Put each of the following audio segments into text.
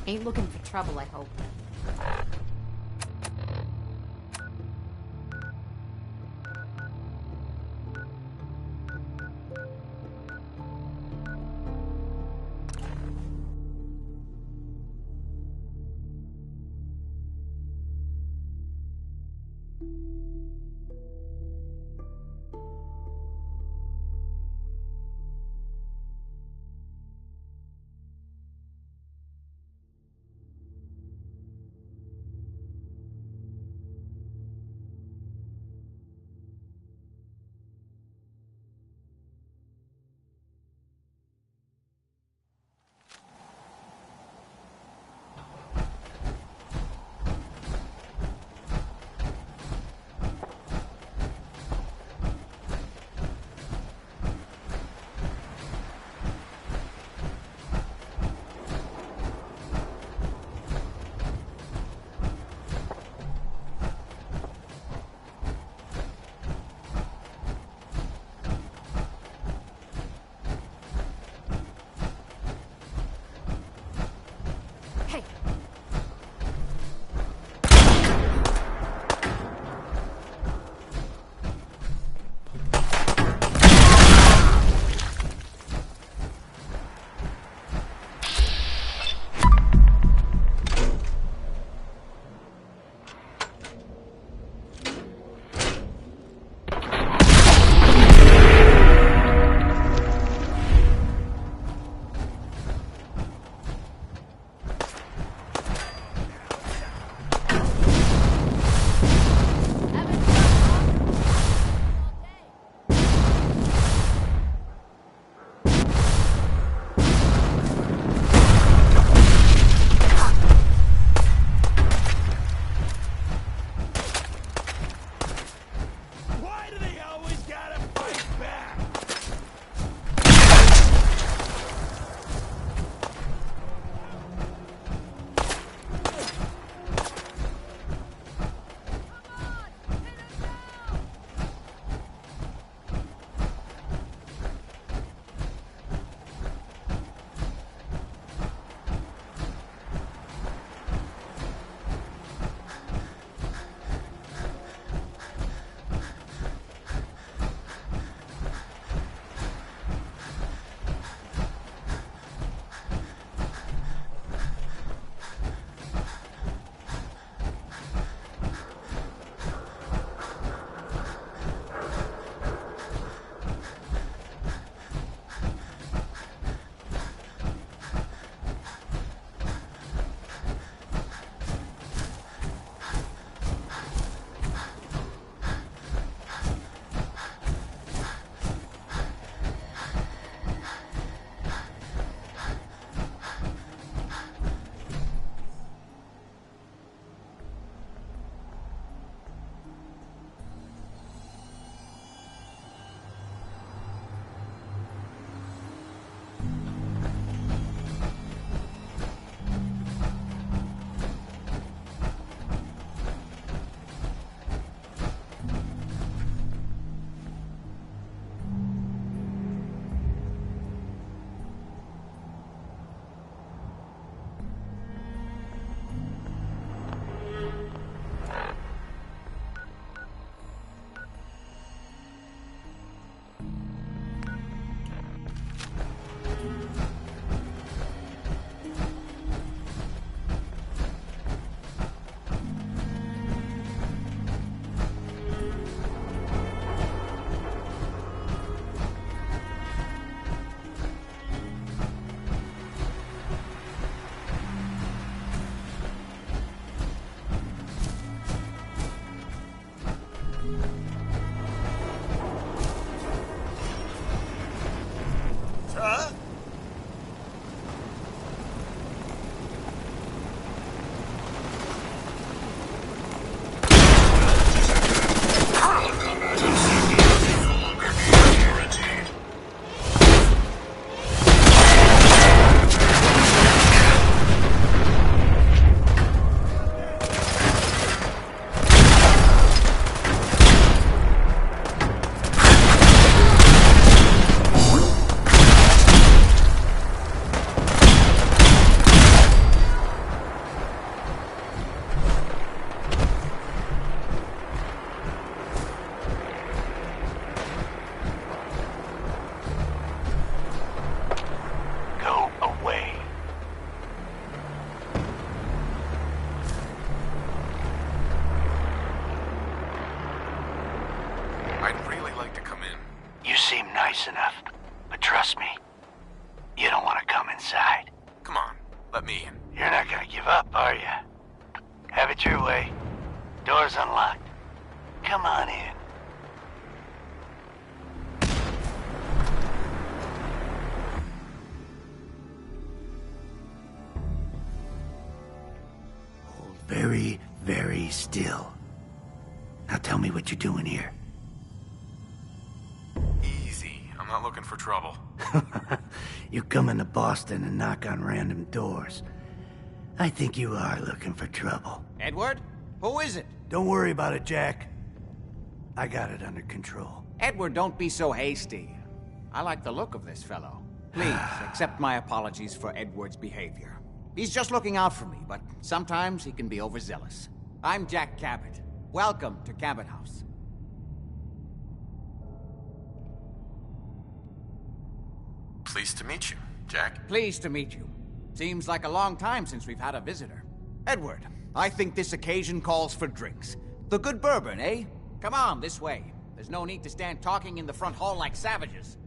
Ain't looking for trouble, I hope. Let me in. You're not gonna give up, are you? Have it your way. Door's unlocked. Come on in. Hold very, very still. Now tell me what you're doing here. Easy. I'm not looking for trouble. You come into Boston and knock on random doors. I think you are looking for trouble. Edward? Who is it? Don't worry about it, Jack. I got it under control. Edward, don't be so hasty. I like the look of this fellow. Please, accept my apologies for Edward's behavior. He's just looking out for me, but sometimes he can be overzealous. I'm Jack Cabot. Welcome to Cabot House. Pleased to meet you, Jack. Pleased to meet you. Seems like a long time since we've had a visitor. Edward, I think this occasion calls for drinks. The good bourbon, eh? Come on, this way. There's no need to stand talking in the front hall like savages.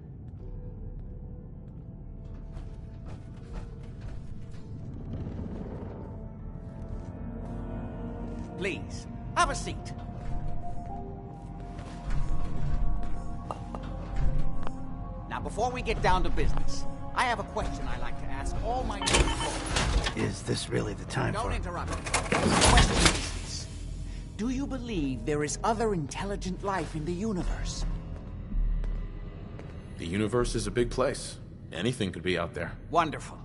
Please, have a seat. Now, before we get down to business, I have a question I like to ask all my new Is this really the time for Don't it? interrupt me. The question is this. Do you believe there is other intelligent life in the universe? The universe is a big place. Anything could be out there. Wonderful.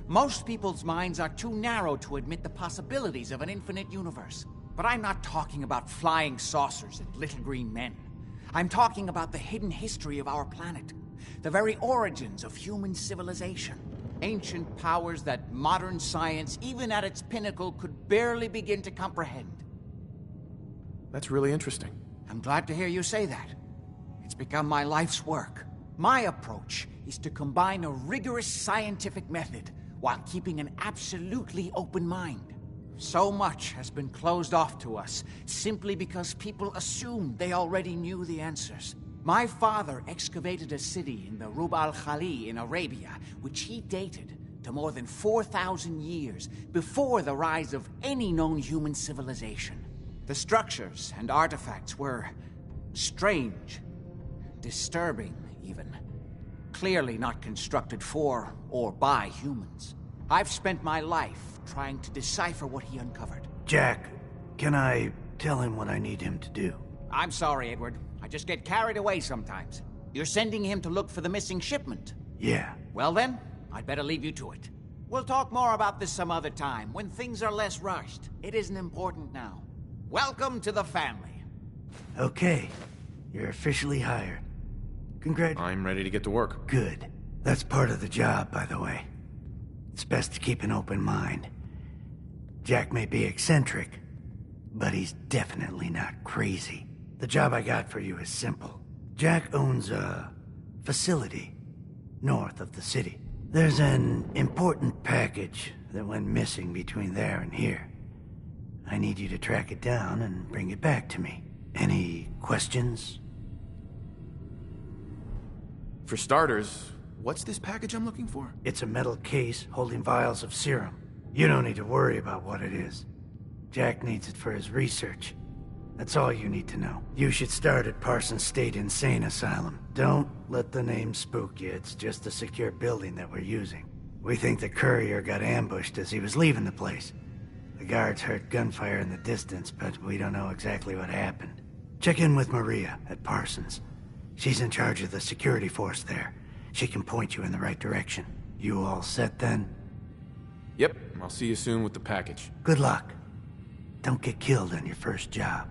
Most people's minds are too narrow to admit the possibilities of an infinite universe. But I'm not talking about flying saucers and little green men. I'm talking about the hidden history of our planet. The very origins of human civilization. Ancient powers that modern science, even at its pinnacle, could barely begin to comprehend. That's really interesting. I'm glad to hear you say that. It's become my life's work. My approach is to combine a rigorous scientific method while keeping an absolutely open mind. So much has been closed off to us simply because people assumed they already knew the answers. My father excavated a city in the Rub al-Khali in Arabia, which he dated to more than 4,000 years before the rise of any known human civilization. The structures and artifacts were strange, disturbing even. Clearly not constructed for or by humans. I've spent my life trying to decipher what he uncovered. Jack, can I tell him what I need him to do? I'm sorry, Edward. I just get carried away sometimes. You're sending him to look for the missing shipment? Yeah. Well then, I'd better leave you to it. We'll talk more about this some other time, when things are less rushed. It isn't important now. Welcome to the family. Okay. You're officially hired. I'm ready to get to work. Good. That's part of the job, by the way. It's best to keep an open mind. Jack may be eccentric, but he's definitely not crazy. The job I got for you is simple. Jack owns a facility north of the city. There's an important package that went missing between there and here. I need you to track it down and bring it back to me. Any questions? For starters, what's this package I'm looking for? It's a metal case holding vials of serum. You don't need to worry about what it is. Jack needs it for his research. That's all you need to know. You should start at Parsons State Insane Asylum. Don't let the name spook you. It's just a secure building that we're using. We think the courier got ambushed as he was leaving the place. The guards heard gunfire in the distance, but we don't know exactly what happened. Check in with Maria at Parsons. She's in charge of the security force there. She can point you in the right direction. You all set then? Yep, I'll see you soon with the package. Good luck. Don't get killed on your first job.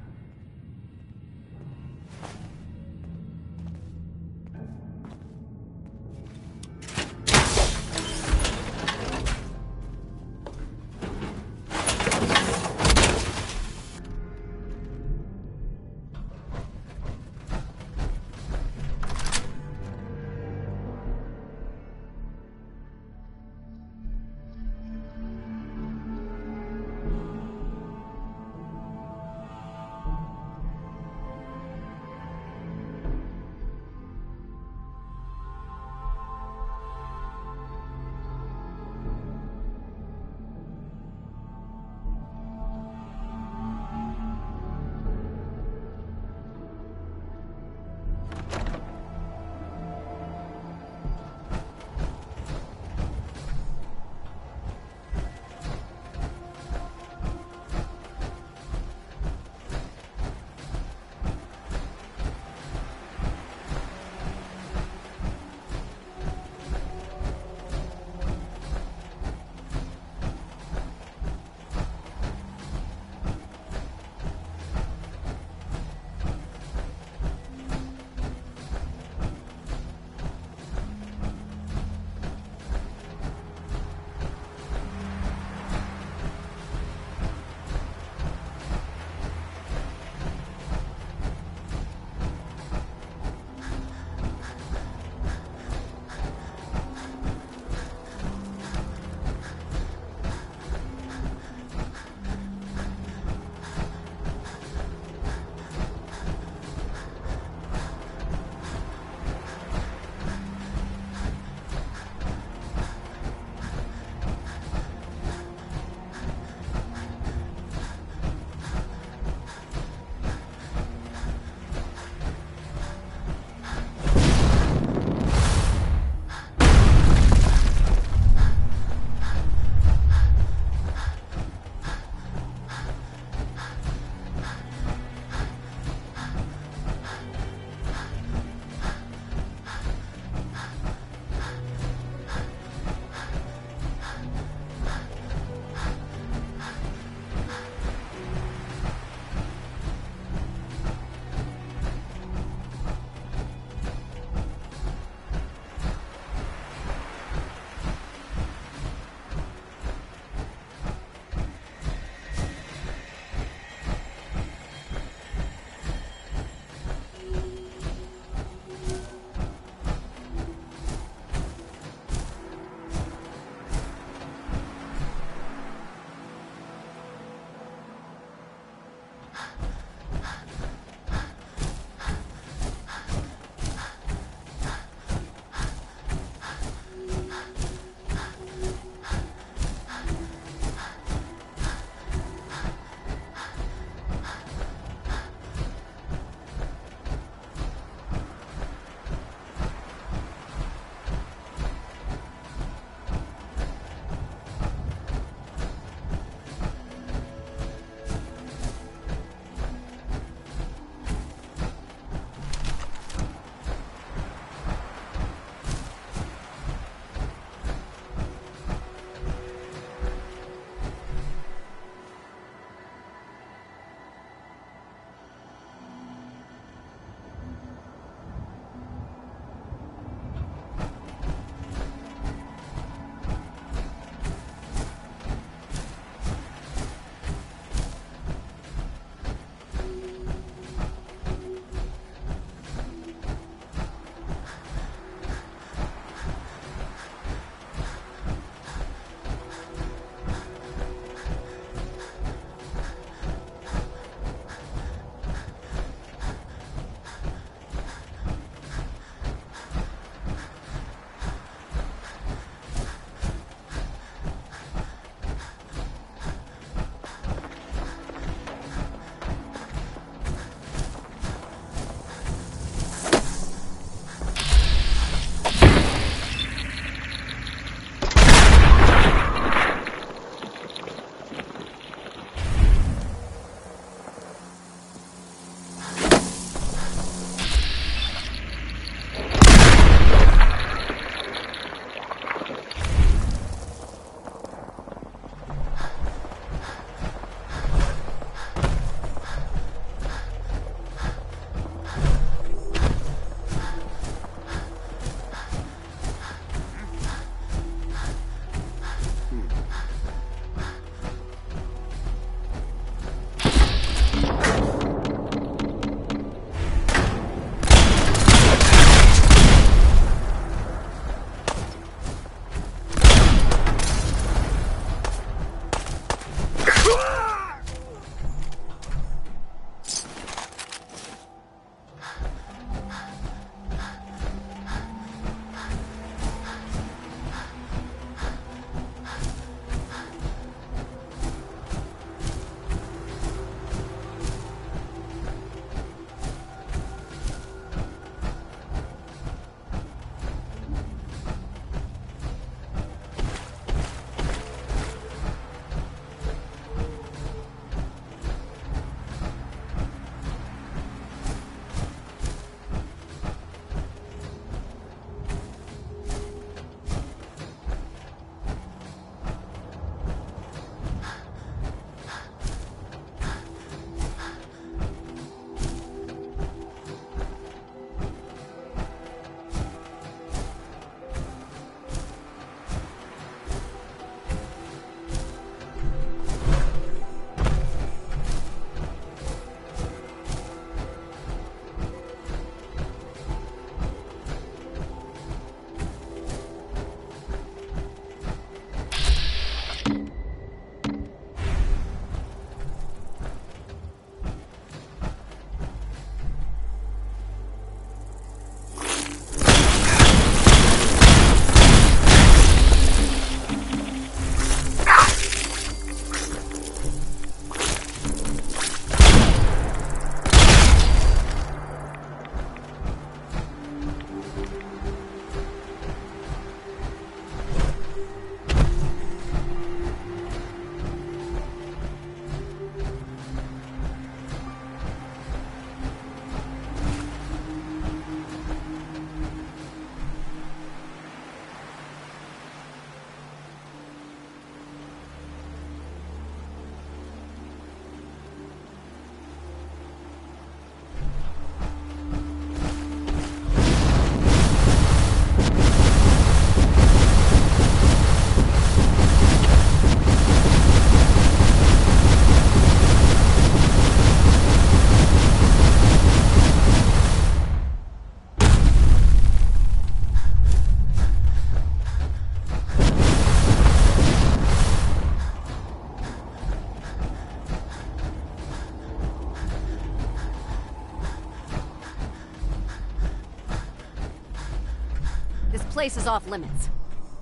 place is off limits.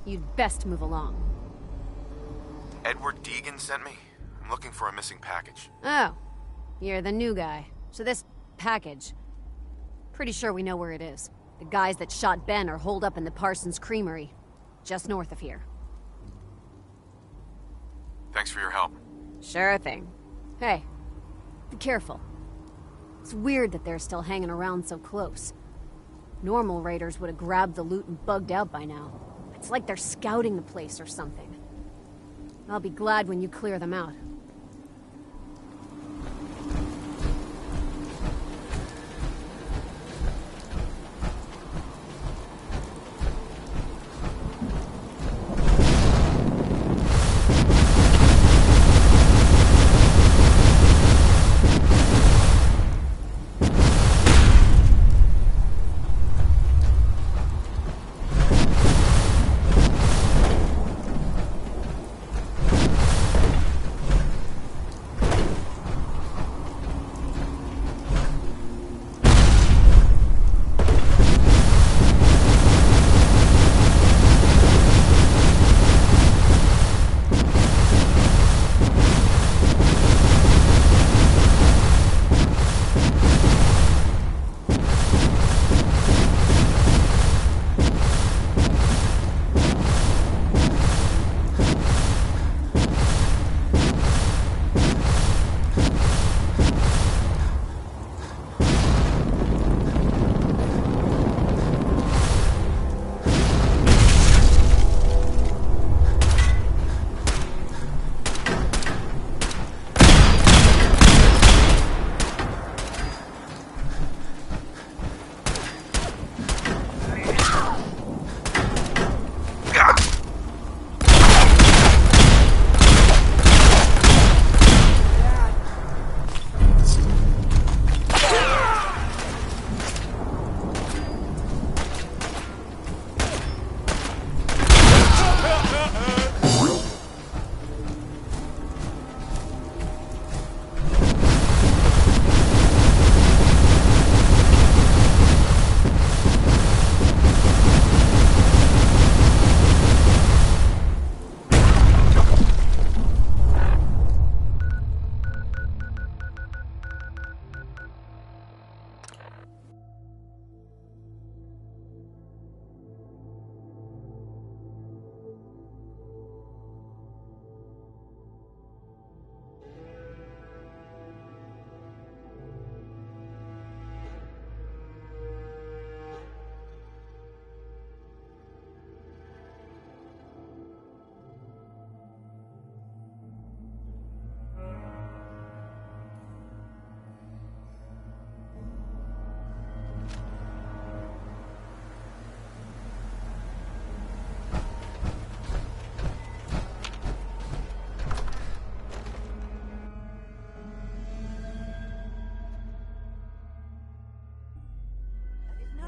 You'd best move along. Edward Deegan sent me? I'm looking for a missing package. Oh, you're the new guy. So this package... Pretty sure we know where it is. The guys that shot Ben are holed up in the Parsons Creamery, just north of here. Thanks for your help. Sure thing. Hey, be careful. It's weird that they're still hanging around so close. Normal raiders would have grabbed the loot and bugged out by now. It's like they're scouting the place or something. I'll be glad when you clear them out.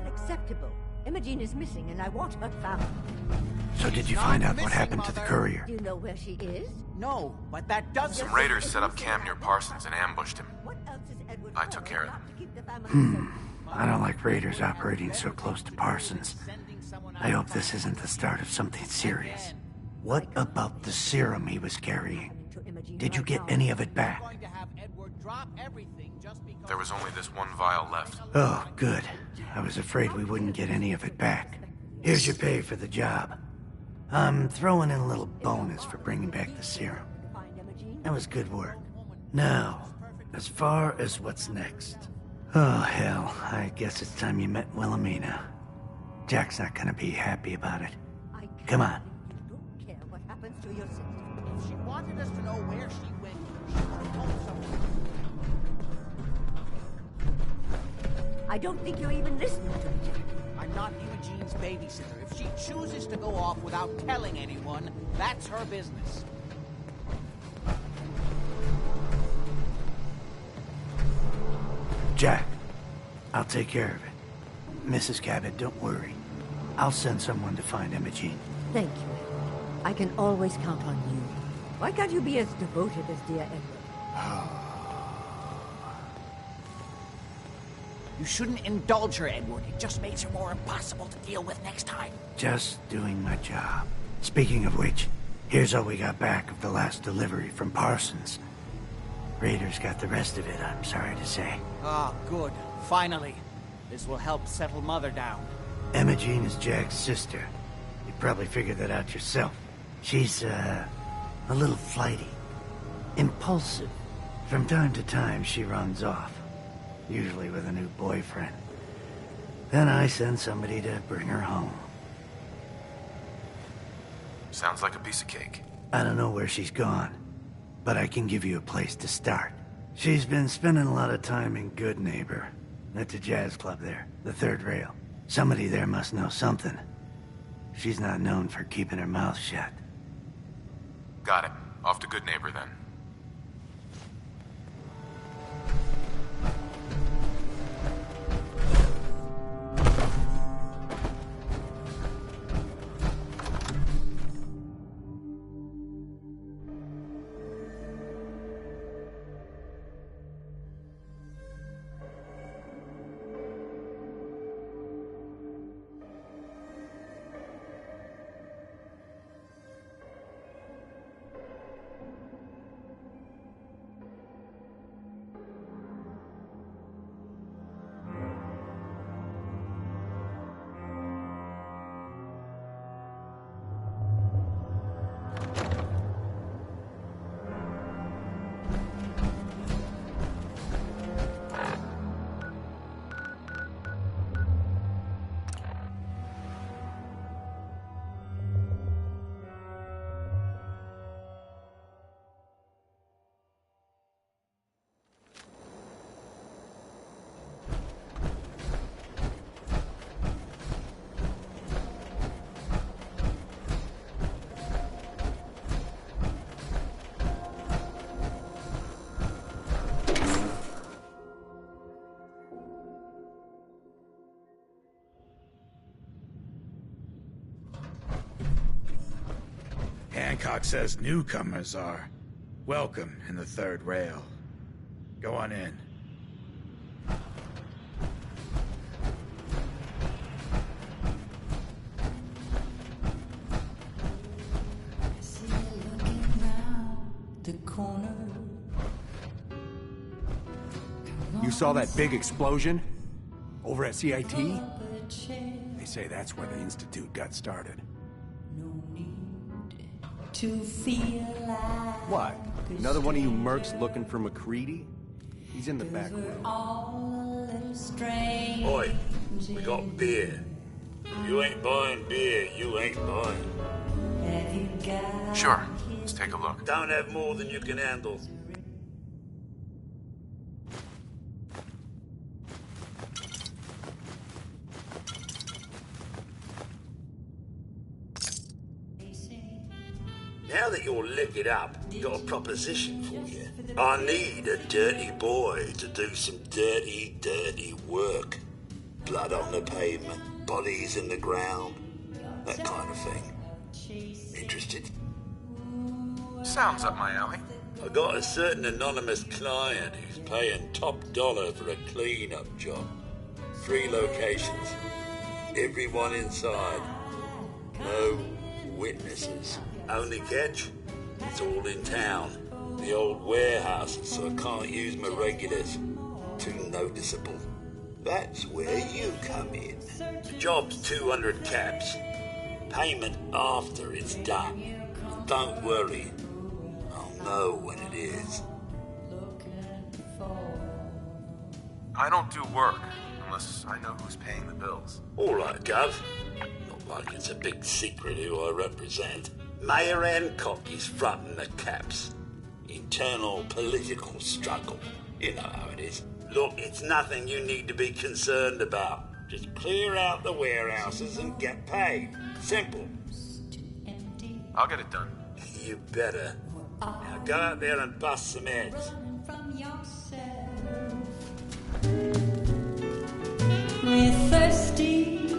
Acceptable. Imogen is missing and I want her found. So did you find out what happened to the courier? Do you know where she is? No, but that doesn't... Some raiders set up camp near Parsons and ambushed him. What else is Edward I took care of them. to keep the family safe? I don't like raiders operating so close to Parsons. I hope this isn't the start of something serious. What about the serum he was carrying? Did you get any of it back? There was only this one vial left. Oh, good. I was afraid we wouldn't get any of it back. Here's your pay for the job. I'm throwing in a little bonus for bringing back the serum. That was good work. Now, as far as what's next. Oh, hell. I guess it's time you met Wilhelmina. Jack's not gonna be happy about it. Come on. Don't care what happens to your sister. If she wanted us to know where she went, she would have told someone. I don't think you're even listening to me, Jack. I'm not Imogene's babysitter. If she chooses to go off without telling anyone, that's her business. Jack, I'll take care of it. Mrs. Cabot, don't worry. I'll send someone to find Imogen. Thank you. I can always count on you. Why can't you be as devoted as dear Edward? You shouldn't indulge her, Edward. It just makes her more impossible to deal with next time. Just doing my job. Speaking of which, here's all we got back of the last delivery from Parsons. Raiders got the rest of it, I'm sorry to say. Ah, good. Finally. This will help settle Mother down. Emma Jean is Jack's sister. You probably figured that out yourself. She's, a little flighty. Impulsive. From time to time, she runs off. Usually with a new boyfriend. Then I send somebody to bring her home. Sounds like a piece of cake. I don't know where she's gone, but I can give you a place to start. She's been spending a lot of time in Good Neighbor. At the jazz club there, the third rail. Somebody there must know something. She's not known for keeping her mouth shut. Got it. Off to Good Neighbor, then. Hancock says newcomers are welcome in the third rail. Go on in. You saw that big explosion? Over at CIT? They say that's where the Institute got started. To feel What? Another one of you mercs looking for McCready? He's in the back room. all a little strange. Oi, we got beer. If you ain't buying beer, you ain't buying. Have you got Sure. Let's take a look. Don't have more than you can handle. Now that you're liquored up, got a proposition for you. I need a dirty boy to do some dirty, dirty work. Blood on the pavement, bodies in the ground, that kind of thing. Interested? Sounds up my alley. I got a certain anonymous client who's paying top dollar for a clean-up job. 3 locations. Everyone inside. No witnesses. Only catch? It's all in town. The old warehouses, so I can't use my regulars. Too noticeable. That's where you come in. The job's 200 caps. Payment after it's done. Don't worry. I'll know when it is. I don't do work unless I know who's paying the bills. All right, Gov. Not like it's a big secret who I represent. Mayor Hancock is fronting the caps. Internal political struggle. You know how it is. Look, it's nothing you need to be concerned about. Just clear out the warehouses and get paid. Simple. I'll get it done. You better. Now go out there and bust some heads. We're thirsty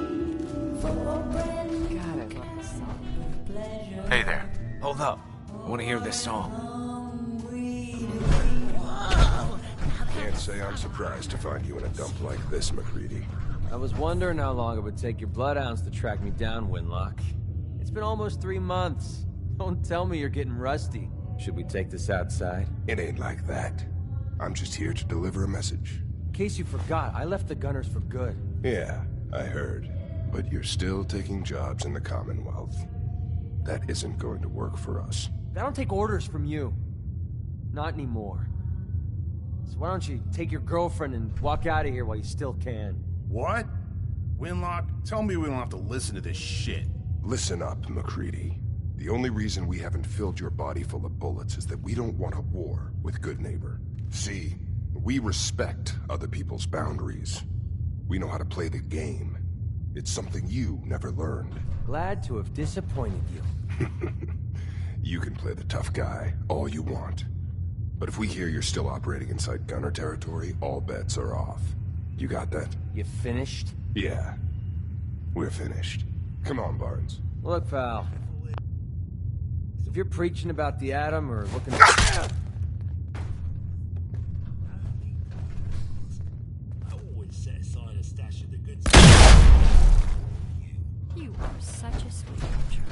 for a brand new God, I love this song. pleasure. Hey there. Hold up. I want to hear this song. Hungry Here, Can't say I'm surprised to find you in a dump like this, MacReady. I was wondering how long it would take your bloodhounds to track me down, Winlock. It's been almost 3 months. Don't tell me you're getting rusty. Should we take this outside? It ain't like that. I'm just here to deliver a message. In case you forgot, I left the Gunners for good. Yeah, I heard. But you're still taking jobs in the Commonwealth. That isn't going to work for us. I don't take orders from you. Not anymore. So why don't you take your girlfriend and walk out of here while you still can? What? Winlock, tell me we don't have to listen to this shit. Listen up, MacReady. The only reason we haven't filled your body full of bullets is that we don't want a war with Good Neighbor. See, we respect other people's boundaries. We know how to play the game. It's something you never learned. Glad to have disappointed you. You can play the tough guy all you want. But if we hear you're still operating inside Gunner territory, all bets are off. You got that? You finished? Yeah. We're finished. Come on, Barnes. Look, pal. If you're preaching about the atom or looking... You are such a sweetheart, Charlie.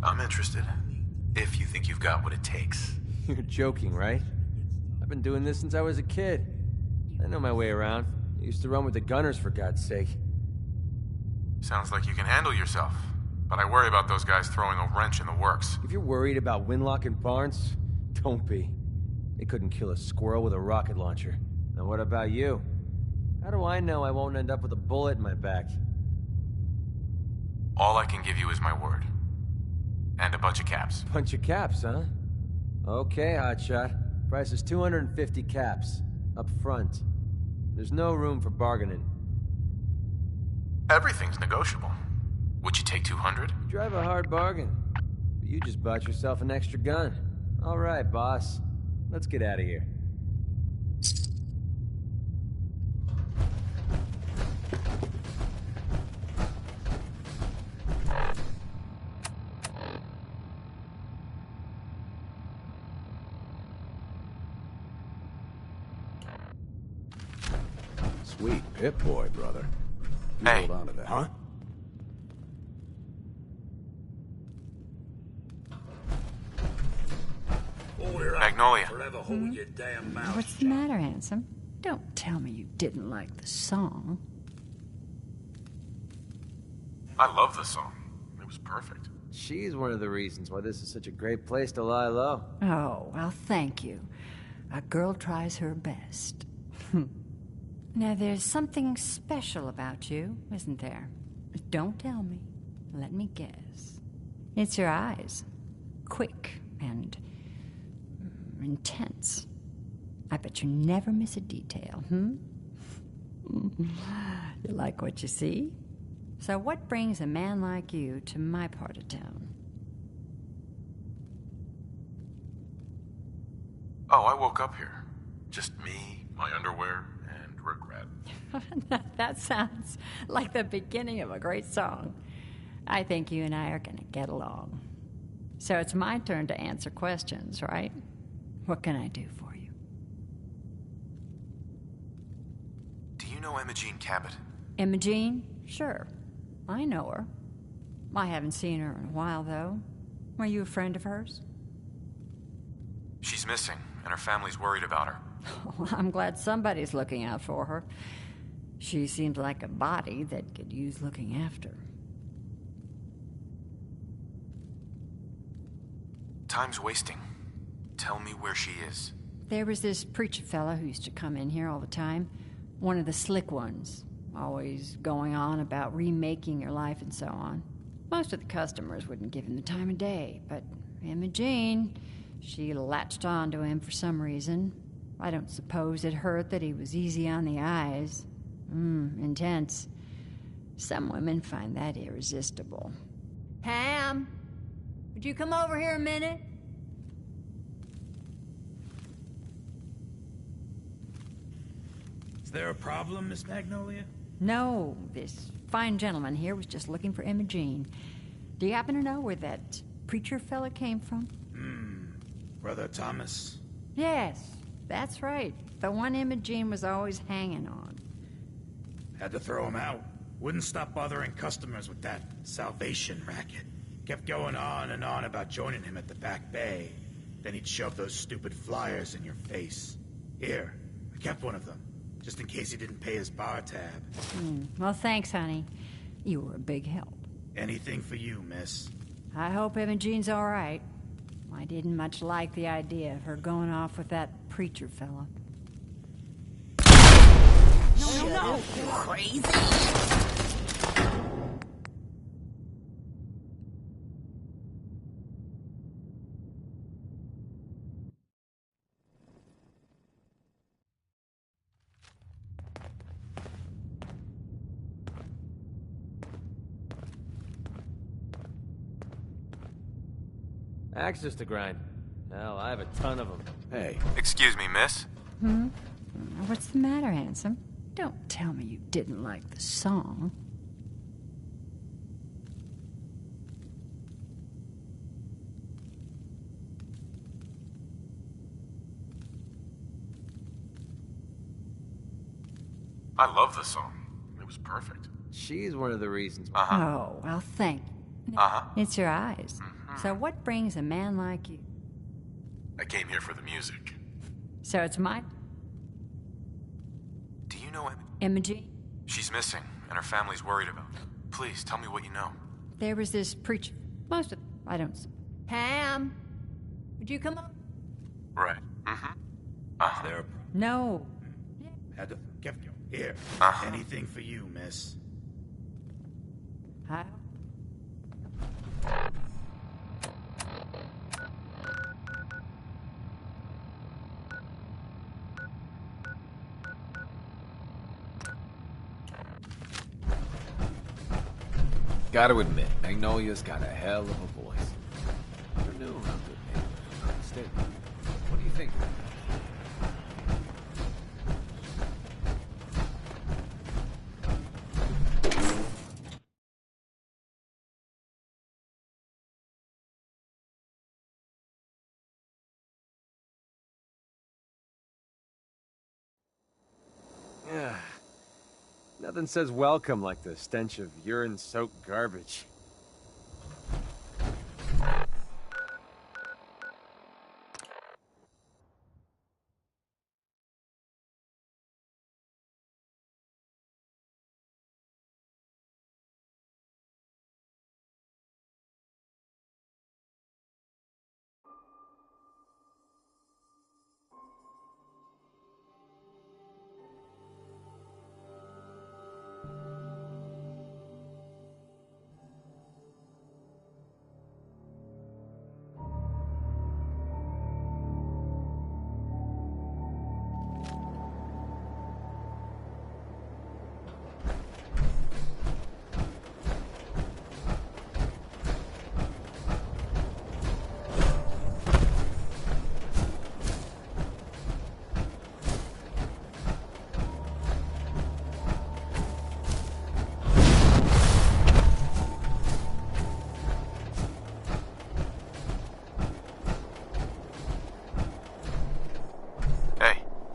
I'm interested. If you think you've got what it takes. You're joking, right? I've been doing this since I was a kid. I know my way around. I used to run with the Gunners, for God's sake. Sounds like you can handle yourself. But I worry about those guys throwing a wrench in the works. If you're worried about Winlock and Barnes, don't be. They couldn't kill a squirrel with a rocket launcher. Now what about you? How do I know I won't end up with a bullet in my back? All I can give you is my word. And a bunch of caps. Bunch of caps, huh? Okay, hotshot. Price is 250 caps. Up front. There's no room for bargaining. Everything's negotiable. Would you take 200? You drive a hard bargain. But you just bought yourself an extra gun. All right, boss. Let's get out of here. Sweet Pip-Boy, brother. You Hey. hold on to that. Huh? Magnolia. Forever hold your damn mouth. What's the matter, handsome? Don't tell me you didn't like the song. I love the song. It was perfect. She's one of the reasons why this is such a great place to lie low. Oh, well, thank you. A girl tries her best. Now, there's something special about you, isn't there? Don't tell me. Let me guess. It's your eyes. Quick and intense. I bet you never miss a detail, You like what you see? So what brings a man like you to my part of town? Oh, I woke up here. Just me, my underwear, and regret. That sounds like the beginning of a great song. I think you and I are going to get along. So it's my turn to answer questions, right? What can I do for you? Do you know Imogene Cabot? Imogene? Sure. I know her. I haven't seen her in a while, though. Were you a friend of hers? She's missing, and her family's worried about her. Well, I'm glad somebody's looking out for her. She seems like a body that could use looking after. Time's wasting. Tell me where she is. There was this preacher fella who used to come in here all the time. One of the slick ones. Always going on about remaking your life and so on. Most of the customers wouldn't give him the time of day, but Imogene, she latched on to him for some reason. I don't suppose it hurt that he was easy on the eyes. Intense. Some women find that irresistible. Ham, would you come over here a minute? Is there a problem, Miss Magnolia? No, this fine gentleman here was just looking for Imogene. Do you happen to know where that preacher fella came from? Brother Thomas? Yes, that's right. The one Imogene was always hanging on. Had to throw him out. Wouldn't stop bothering customers with that salvation racket. Kept going on and on about joining him at the back bay. Then he'd shove those stupid flyers in your face. Here, I kept one of them, just in case he didn't pay his bar tab. Well, thanks, honey. You were a big help. Anything for you, miss. I hope Imogene's all right. I didn't much like the idea of her going off with that preacher fella. No, you crazy. Access to grind. Hell, I have a ton of them. Hey. Excuse me, miss? What's the matter, handsome? Don't tell me you didn't like the song. I love the song. It was perfect. She's one of the reasons. Oh, well, thank you. It's your eyes. So what brings a man like you? I came here for the music. So it's my... Do you know Imogene? She's missing, and her family's worried about her. Please, tell me what you know. There was this preacher. Most of... I don't... Ham! Would you come up? Right. Is there a No. Had to kept going. Here. Anything for you, miss. Hi. Gotta admit, Magnolia's got a hell of a voice. Never knew how good neighbor. Stay. What do you think? Yeah. Nothing says welcome like the stench of urine-soaked garbage.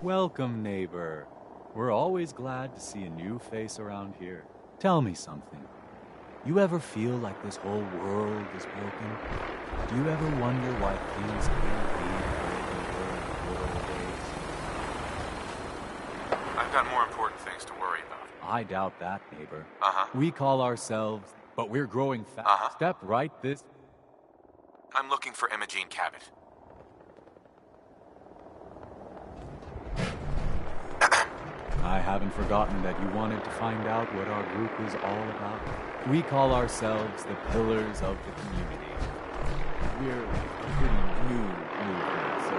Welcome, neighbor. We're always glad to see a new face around here. Tell me something. You ever feel like this whole world is broken? Do you ever wonder why things can't be the way they were in the good old days? I've got more important things to worry about. I doubt that, neighbor. Uh-huh. We call ourselves, but we're growing fast. Uh-huh. Step right this... I'm looking for Imogene Cabot. I haven't forgotten that you wanted to find out what our group is all about. We call ourselves the Pillars of the Community. We're a pretty new movement, so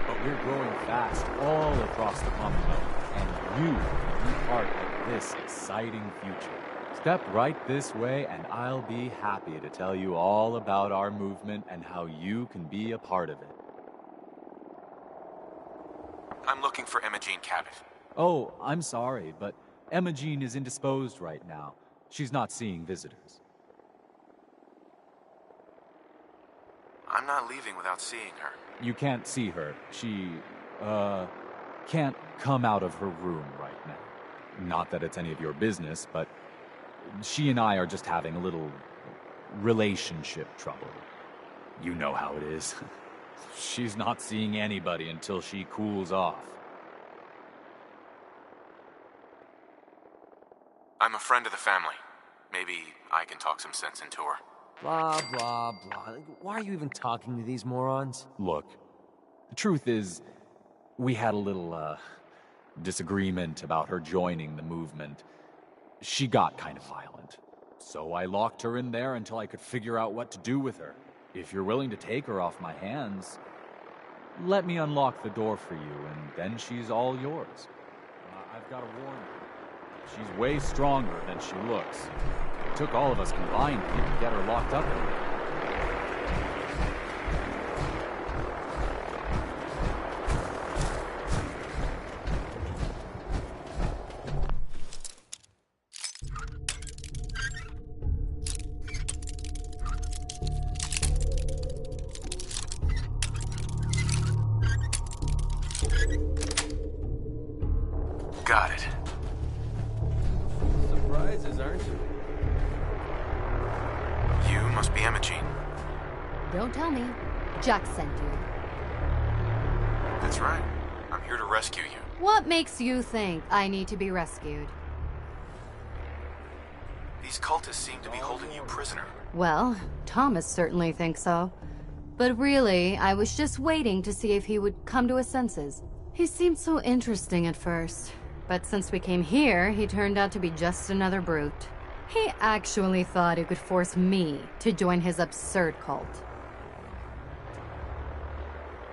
but we're growing fast all across the Commonwealth, and you can be part of this exciting future. Step right this way, and I'll be happy to tell you all about our movement and how you can be a part of it. I'm looking for Imogene Cabot. Oh, I'm sorry, but Imogene is indisposed right now. She's not seeing visitors. I'm not leaving without seeing her. You can't see her. She, can't come out of her room right now. Not that it's any of your business, but she and I are just having a little relationship trouble. You know how it is. She's not seeing anybody until she cools off. I'm a friend of the family. Maybe I can talk some sense into her. Blah, blah, blah. Why are you even talking to these morons? Look, the truth is, we had a little, disagreement about her joining the movement. She got kind of violent. So I locked her in there until I could figure out what to do with her. If you're willing to take her off my hands, let me unlock the door for you, and then she's all yours. I've got to warn you. She's way stronger than she looks. It took all of us combined to even get her locked up in there. Got it. Surprises, aren't you? You must be Imogene. Don't tell me. Jack sent you. That's right. I'm here to rescue you. What makes you think I need to be rescued? These cultists seem to be holding you prisoner. Well, Thomas certainly thinks so. But really, I was just waiting to see if he would come to his senses. He seemed so interesting at first. But since we came here, he turned out to be just another brute. He actually thought he could force me to join his absurd cult.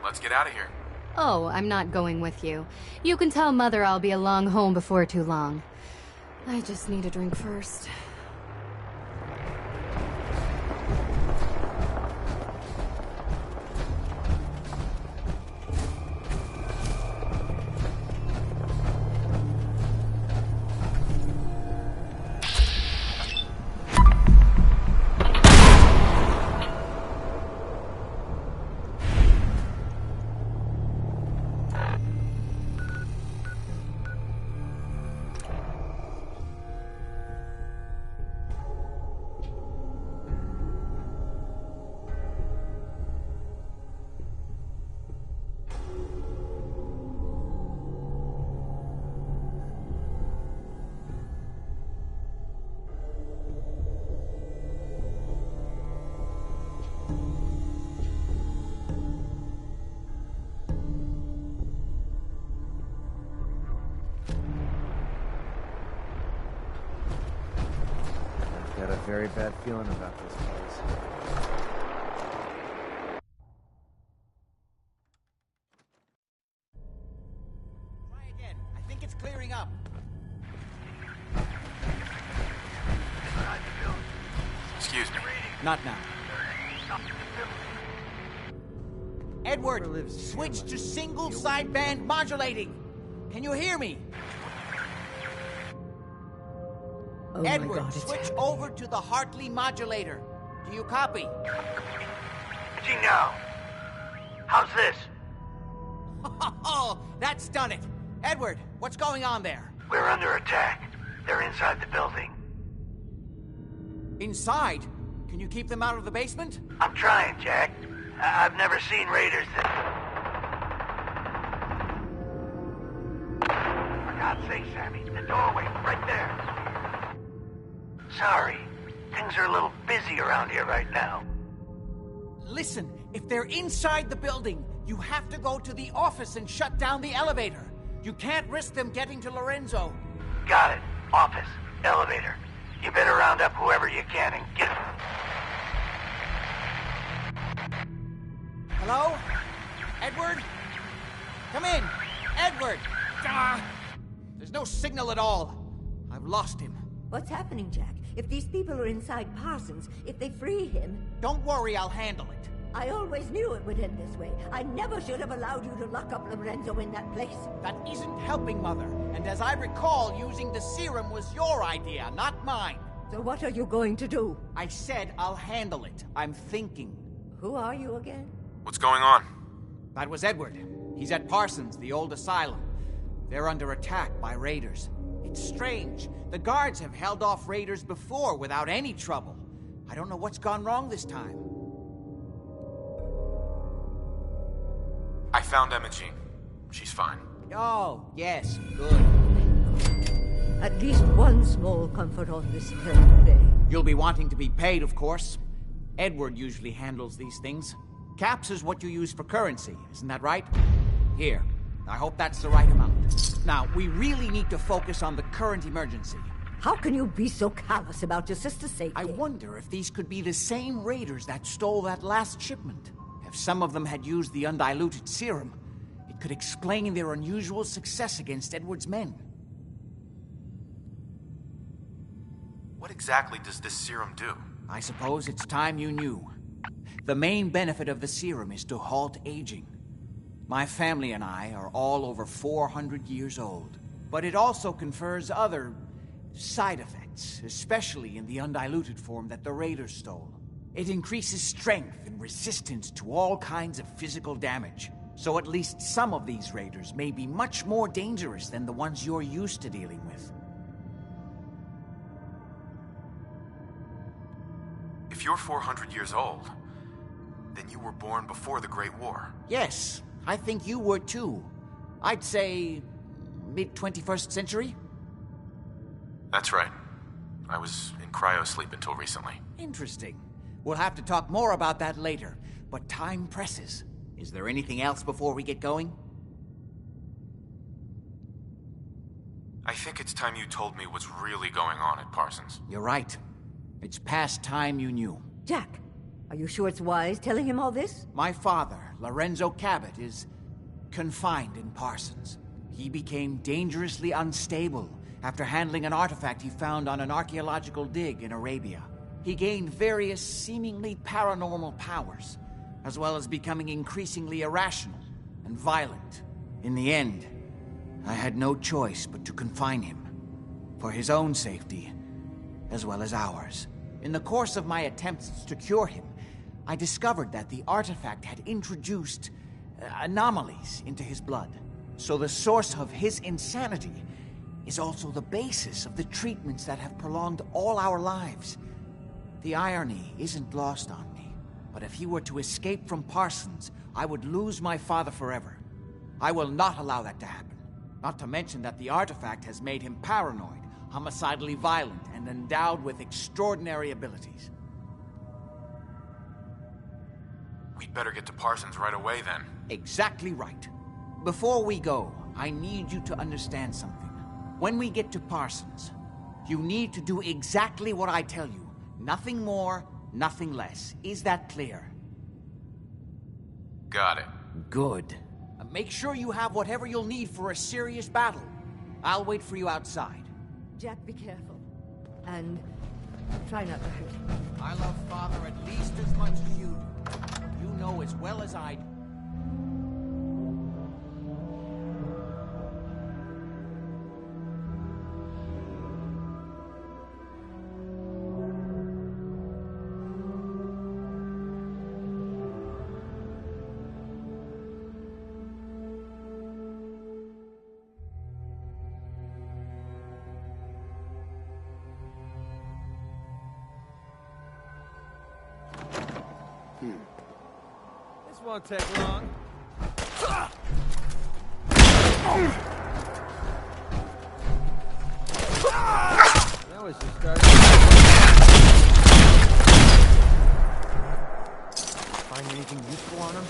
Let's get out of here. Oh, I'm not going with you. You can tell Mother I'll be along home before too long. I just need a drink first. Got a very bad feeling about this place. Try again. I think it's clearing up. Excuse me. Not now. Edward, switch to single sideband modulating. Can you hear me? Oh Edward, my God, it's switch happening. over to the Hartley modulator. Do you copy? Gee, no. How's this? Oh, that's done it. Edward, what's going on there? We're under attack. They're inside the building. Inside? Can you keep them out of the basement? I'm trying, Jack. I've never seen raiders that... For God's sake, Sammy, the doorway, right there. Sorry, things are a little busy around here right now. Listen, if they're inside the building, you have to go to the office and shut down the elevator. You can't risk them getting to Lorenzo. Got it. Office, elevator. You better round up whoever you can and get them. Hello? Edward? Come in. Edward! There's no signal at all. I've lost him. What's happening, Jack? If these people are inside Parsons, if they free him... Don't worry, I'll handle it. I always knew it would end this way. I never should have allowed you to lock up Lorenzo in that place. That isn't helping, Mother. And as I recall, using the serum was your idea, not mine. So what are you going to do? I said I'll handle it. I'm thinking. Who are you again? What's going on? That was Edward. He's at Parsons, the old asylum. They're under attack by raiders. It's strange. The guards have held off raiders before without any trouble. I don't know what's gone wrong this time. I found Imogene. She's fine. Oh, yes, good. At least one small comfort on this terrible day. You'll be wanting to be paid, of course. Edward usually handles these things. Caps is what you use for currency, isn't that right? Here. I hope that's the right amount. Now, we really need to focus on the current emergency. How can you be so callous about your sister's safety? I wonder if these could be the same raiders that stole that last shipment. If some of them had used the undiluted serum, it could explain their unusual success against Edward's men. What exactly does this serum do? I suppose it's time you knew. The main benefit of the serum is to halt aging. My family and I are all over 400 years old. But it also confers other side effects, especially in the undiluted form that the raiders stole. It increases strength and resistance to all kinds of physical damage. So at least some of these raiders may be much more dangerous than the ones you're used to dealing with. If you're 400 years old, then you were born before the Great War. Yes, I think you were too. I'd say mid-21st century? That's right. I was in cryosleep until recently. Interesting. We'll have to talk more about that later, but time presses. Is there anything else before we get going? I think it's time you told me what's really going on at Parsons. You're right. It's past time you knew. Jack, are you sure it's wise telling him all this? My father, Lorenzo Cabot, is confined in Parsons. He became dangerously unstable after handling an artifact he found on an archaeological dig in Arabia. He gained various seemingly paranormal powers, as well as becoming increasingly irrational and violent. In the end, I had no choice but to confine him, for his own safety, as well as ours. In the course of my attempts to cure him, I discovered that the artifact had introduced anomalies into his blood. So the source of his insanity is also the basis of the treatments that have prolonged all our lives. The irony isn't lost on me, but if he were to escape from Parsons, I would lose my father forever. I will not allow that to happen. Not to mention that the artifact has made him paranoid, homicidally violent, and endowed with extraordinary abilities. We'd better get to Parsons right away, then. Exactly right. Before we go, I need you to understand something. When we get to Parsons, you need to do exactly what I tell you. Nothing more, nothing less. Is that clear? Got it. Good. Make sure you have whatever you'll need for a serious battle. I'll wait for you outside. Jack, be careful. And try not to hurt him. I love Father at least as much as you do. You know as well as I do. This won't take long. That was just starting. Find anything useful on him?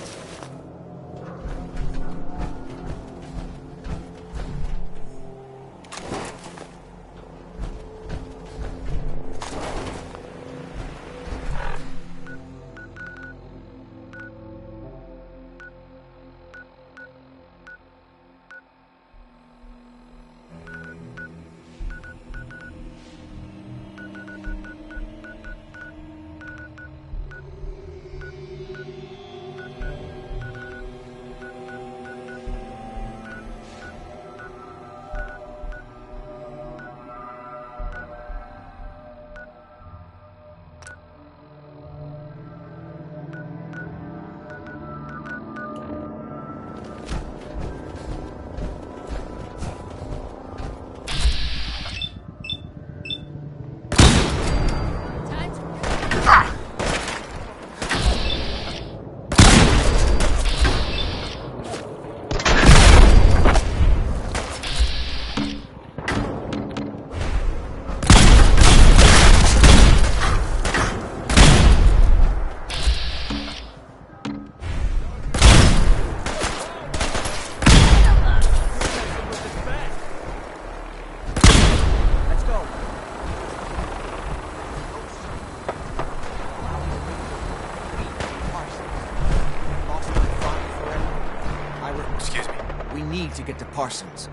To get to Parsons.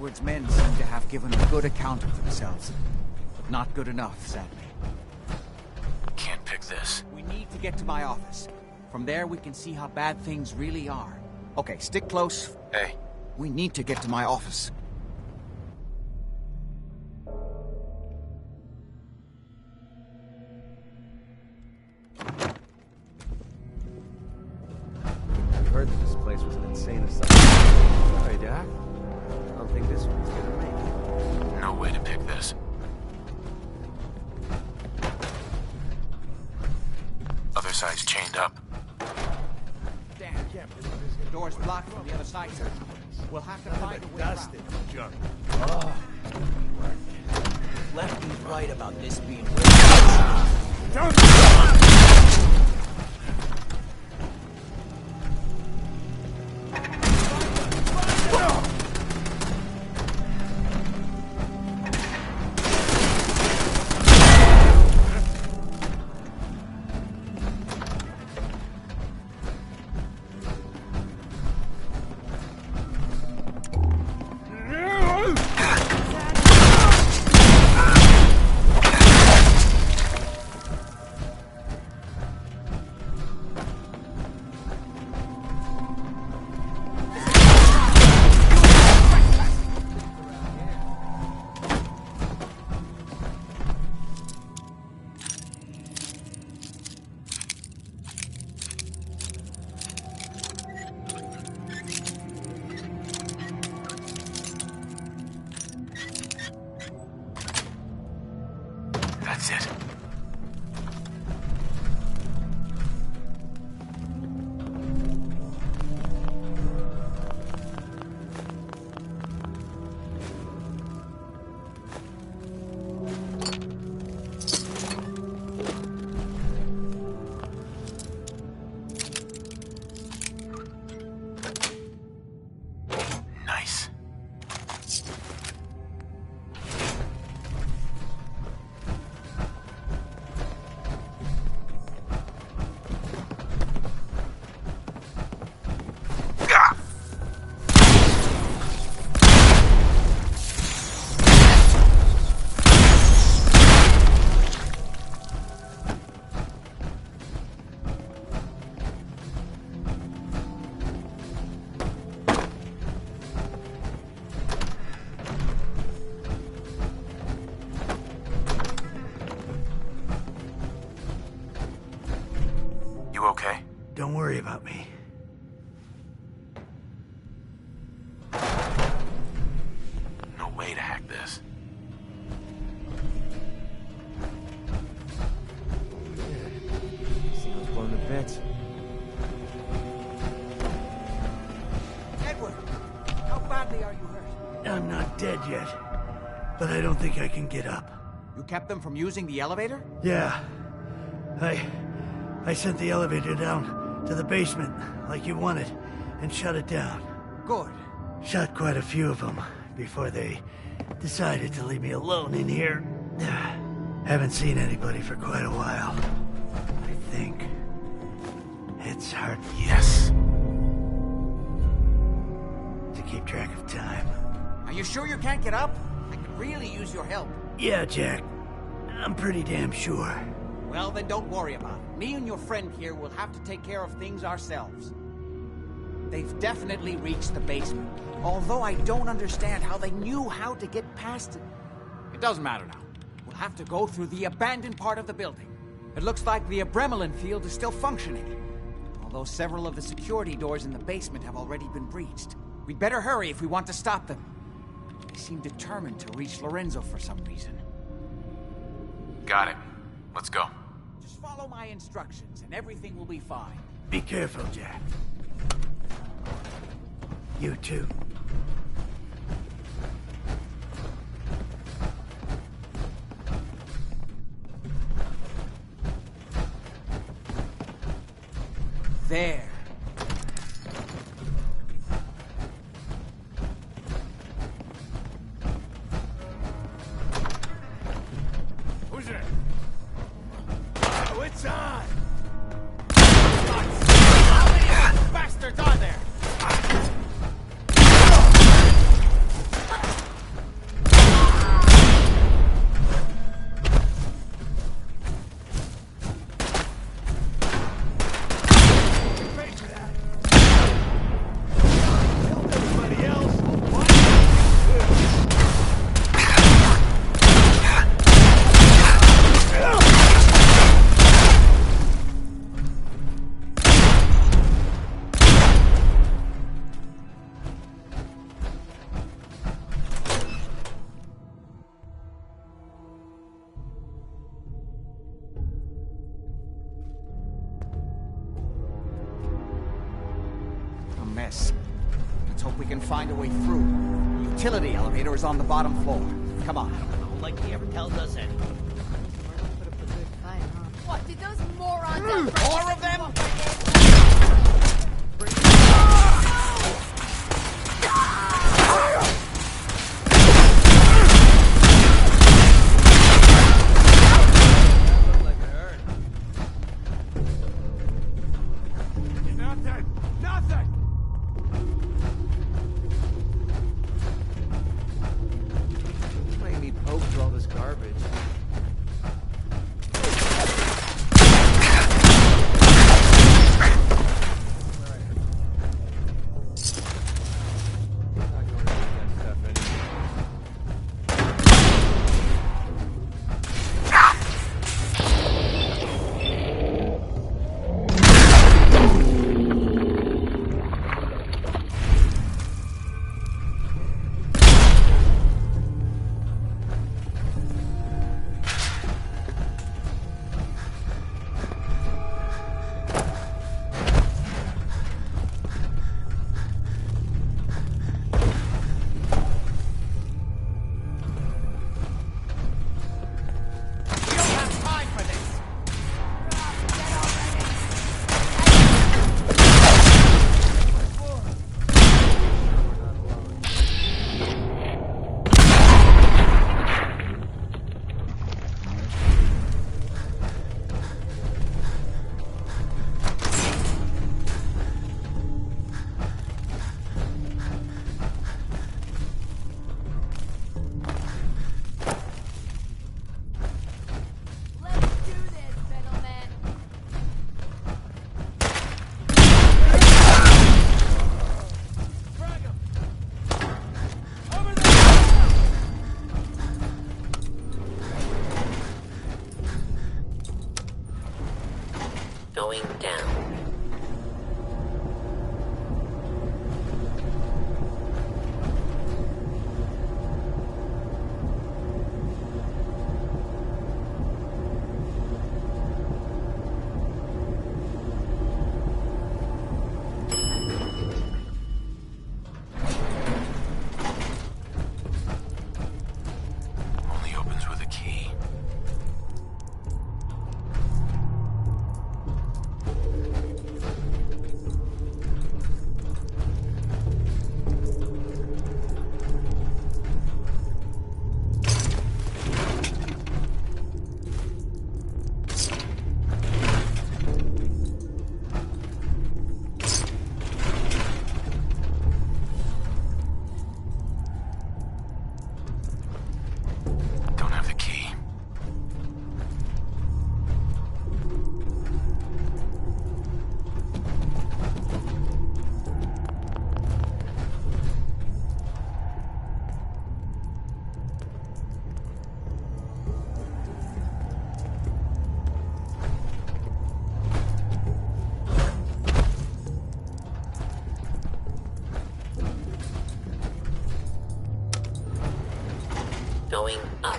Edward's men seem to have given a good account of themselves, but not good enough, sadly. Can't pick this. We need to get to my office. From there, we can see how bad things really are. Okay, stick close. Hey. We need to get to my office. I've heard that this place was an insane asylum. Sorry, Doc. I don't think this one's gonna make it. No way to pick this. Other side's chained up. Damn, the door's blocked from the other side. We'll have to find a way around. Junk. Oh. Lefty's right about this being That's it. Nice. You okay? Don't worry about me. No way to hack this. See what's blown to bits. Edward, how badly are you hurt? I'm not dead yet, but I don't think I can get up. You kept them from using the elevator? Yeah. I sent the elevator down to the basement like you wanted and shut it down. Good. Shot quite a few of them before they decided to leave me alone in here. Haven't seen anybody for quite a while. I think it's hard. Yes. To keep track of time. Are you sure you can't get up? I could really use your help. Yeah, Jack. I'm pretty damn sure. Well, then don't worry about it. Me and your friend here will have to take care of things ourselves. They've definitely reached the basement. Although I don't understand how they knew how to get past it. It doesn't matter now. We'll have to go through the abandoned part of the building. It looks like the Adrenaline field is still functioning. Although several of the security doors in the basement have already been breached. We'd better hurry if we want to stop them. They seem determined to reach Lorenzo for some reason. Got it. Let's go. Just follow my instructions and everything will be fine. Be careful, Jack. You too. There. Who's there? Oh, it's on! How many bastards are there? Mess. Let's hope we can find a way through. The utility elevator is on the bottom floor. Come on. Like he ever tells us anything. What, did those morons... More of them? Going down. Only opens with a key. Don't have the key. Going up.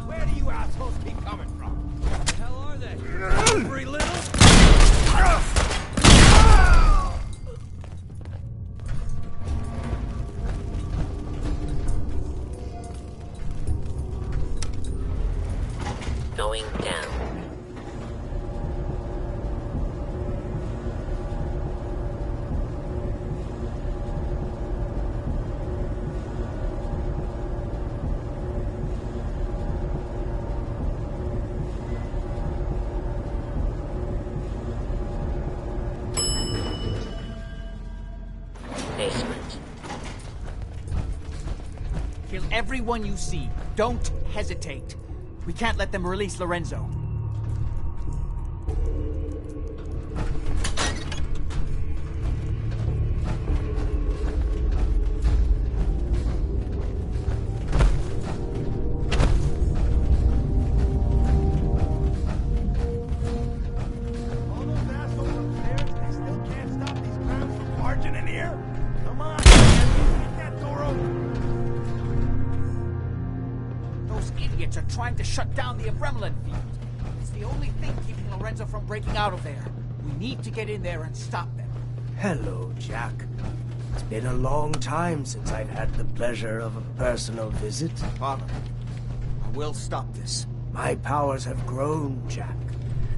Where do you assholes keep coming from? What the hell are they? Free little? Going down. Basement. Kill everyone you see. Don't hesitate. We can't let them release Lorenzo. All those assholes upstairs, they still can't stop these clowns from barging in here? Come on, man, get that door open. Those idiots are trying to shut down the adrenaline field. It's the only thing keeping Lorenzo from breaking out of there. We need to get in there and stop them. Hello, Jack. It's been a long time since I've had the pleasure of a personal visit. Father, I will stop this. My powers have grown, Jack.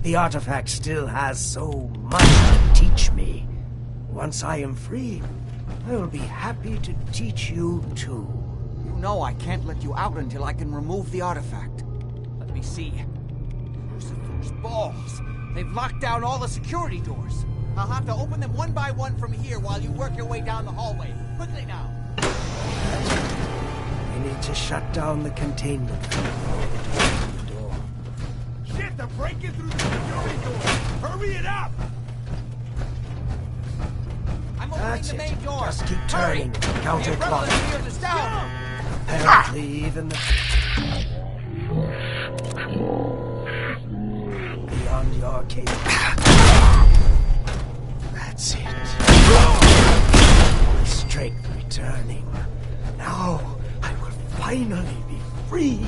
The artifact still has so much to teach me. Once I am free, I will be happy to teach you too. You know I can't let you out until I can remove the artifact. Let me see. Lucifer's balls. They've locked down all the security doors. I'll have to open them one by one from here while you work your way down the hallway. Quickly now. We need to shut down the containment valve. The door. Shit, they're breaking through the security door. Hurry it up! I'm opening That's the it. main door. Just keep Hurry. turning. The Counterclockwise. adrenaline field is down. Apparently, even beyond your capability. That's it. The strength returning. Now I will finally be free.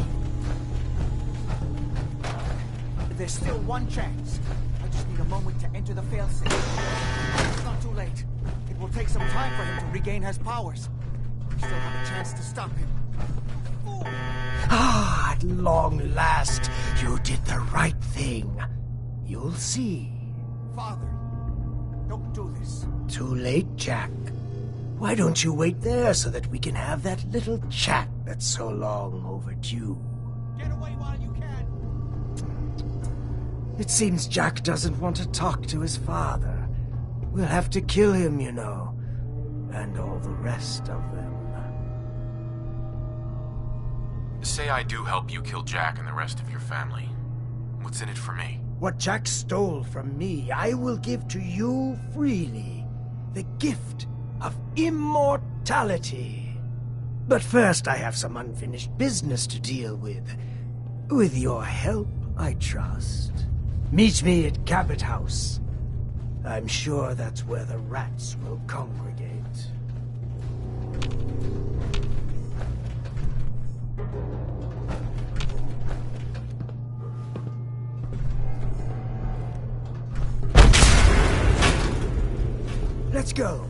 There's still one chance. I just need a moment to enter the failsafe. It's not too late. It will take some time for him to regain his powers. We still have a chance to stop him. Fool! Ah, at long last, you did the right thing. You'll see. Father, don't do this. Too late, Jack. Why don't you wait there so that we can have that little chat that's so long overdue? Get away while you can. It seems Jack doesn't want to talk to his father. We'll have to kill him, you know. and all the rest of them. Say I do help you kill Jack and the rest of your family. What's in it for me? What Jack stole from me, I will give to you freely. The gift of immortality. But first, I have some unfinished business to deal with. With your help, I trust. Meet me at Cabot House. I'm sure that's where the rats will congregate. Let's go.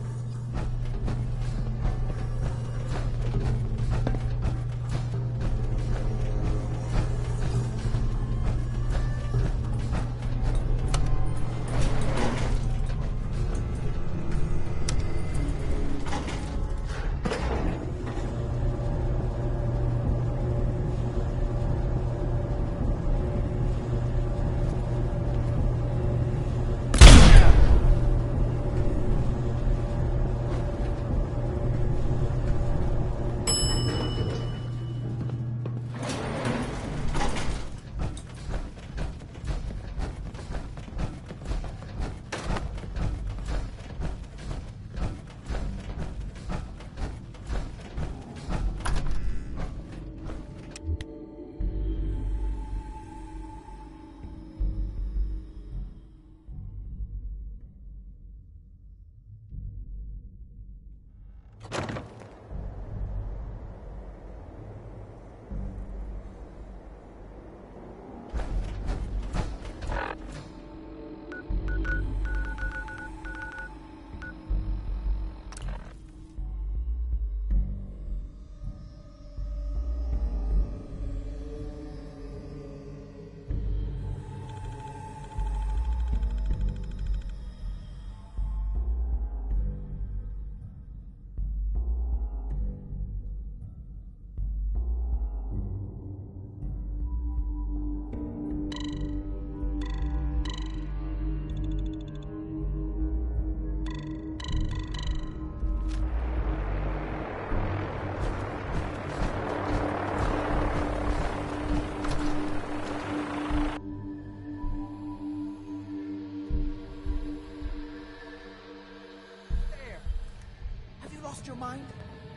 Your mind?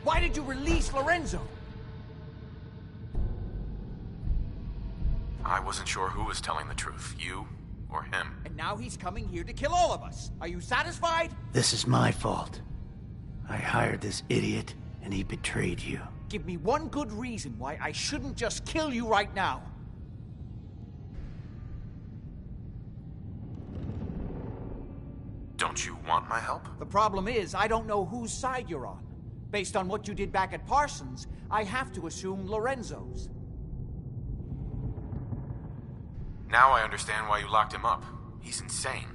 Why did you release Lorenzo? I wasn't sure who was telling the truth, you or him. And now he's coming here to kill all of us. Are you satisfied? This is my fault. I hired this idiot, and he betrayed you. Give me one good reason why I shouldn't just kill you right now. Don't you want my help? The problem is, I don't know whose side you're on. Based on what you did back at Parsons, I have to assume Lorenzo's. Now I understand why you locked him up. He's insane.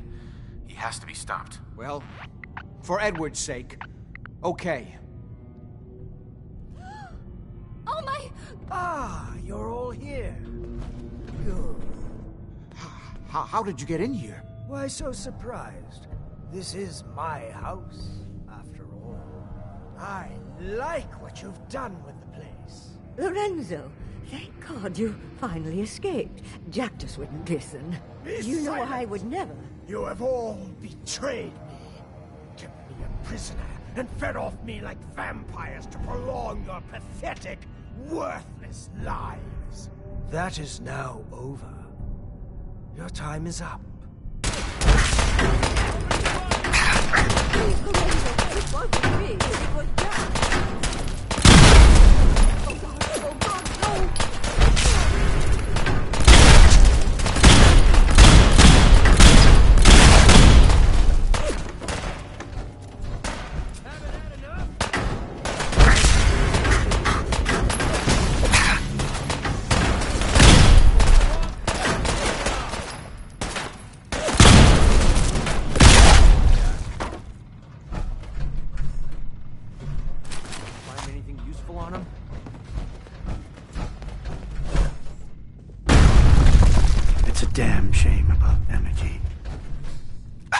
He has to be stopped. Well, for Edward's sake, okay. Oh my... Ah, you're all here. Good. How did you get in here? Why so surprised? This is my house, after all. I like what you've done with the place. Lorenzo, thank God you finally escaped. Jack just wouldn't listen. You know I would never. You have all betrayed me. Kept me a prisoner and fed off me like vampires to prolong your pathetic, worthless lives. That is now over. Your time is up. Please, Lorenzo, it wasn't me. It was Jack. Oh, God, no!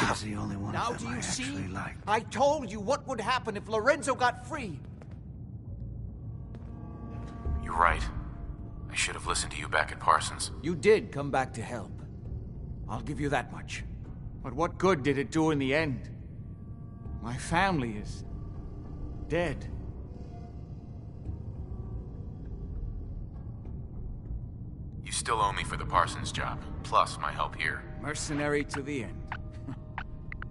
He was the only one Now of do them I you see? actually liked. I told you what would happen if Lorenzo got free. You're right. I should have listened to you back at Parsons. You did come back to help. I'll give you that much. But what good did it do in the end? My family is dead. You still owe me for the Parsons job, plus my help here. Mercenary to the end.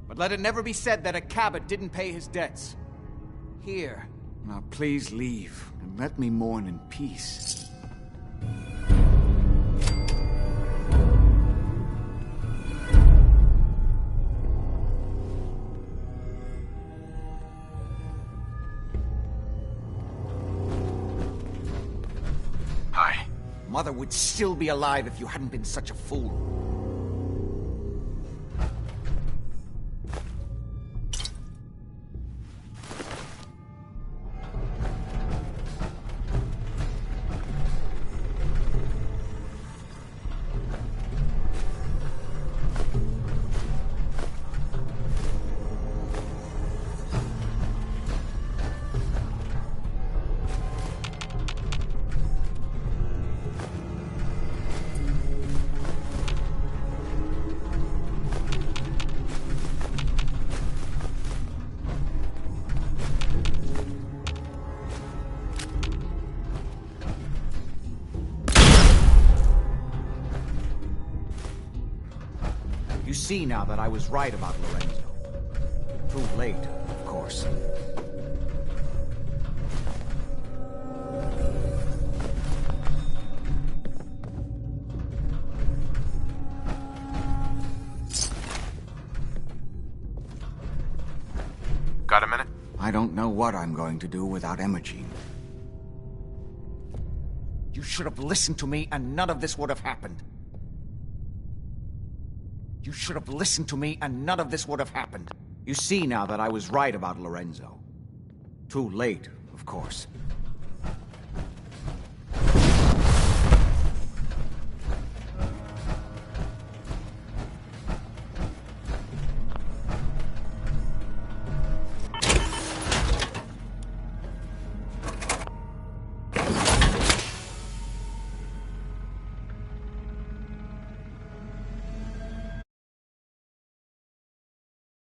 But let it never be said that a Cabot didn't pay his debts. Here. Now please leave, and let me mourn in peace. Hi. Mother would still be alive if you hadn't been such a fool. You see now that I was right about Lorenzo. Too late, of course. Got a minute? I don't know what I'm going to do without Imogene. You should have listened to me and none of this would have happened. You should have listened to me and none of this would have happened. You see now that I was right about Lorenzo. Too late, of course.